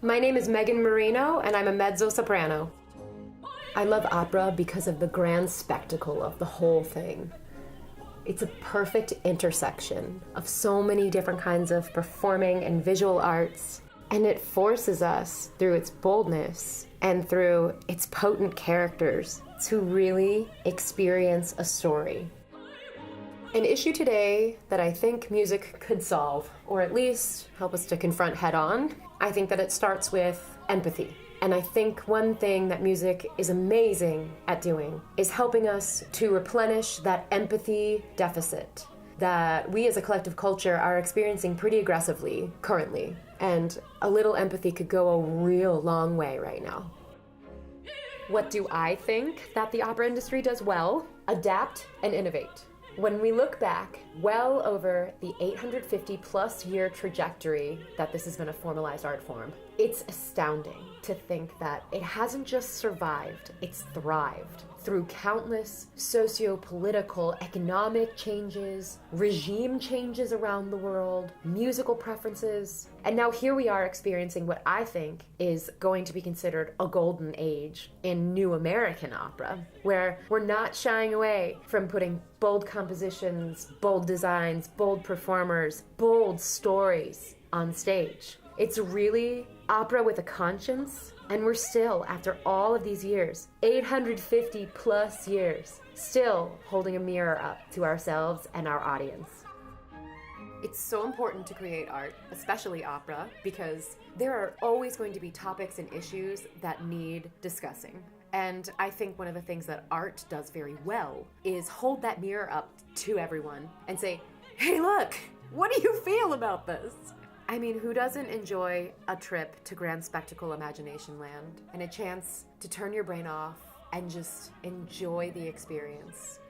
My name is Marino, and I'm a mezzo-soprano. I love opera because of the grand spectacle of the whole thing. It's a perfect intersection of so many different kinds of performing and visual arts, and it forces us, through its boldness and through its potent characters, to really experience a story. An issue today that I think music could solve, or at least help us to confront head-on, I think that it starts with empathy. And I think one thing that music is amazing at doing is helping us to replenish that empathy deficit that we as a collective culture are experiencing pretty aggressively currently. And a little empathy could go a real long way right now. What do I think that the opera industry does well? Adapt and innovate. When we look back well over the 850 plus year trajectory that this has been a formalized art form, it's astounding to think that it hasn't just survived, it's thrived through countless socio-political, economic changes, regime changes around the world, musical preferences, and now here we are experiencing what I think is going to be considered a golden age in new American opera, where we're not shying away from putting bold compositions, bold designs, bold performers, bold stories on stage. It's really opera with a conscience, and we're still, after all of these years, 850 plus years, still holding a mirror up to ourselves and our audience. It's so important to create art, especially opera, because there are always going to be topics and issues that need discussing. And I think one of the things that art does very well is hold that mirror up to everyone and say, hey, look, what do you feel about this? I mean, who doesn't enjoy a trip to grand spectacle imagination land and a chance to turn your brain off and just enjoy the experience?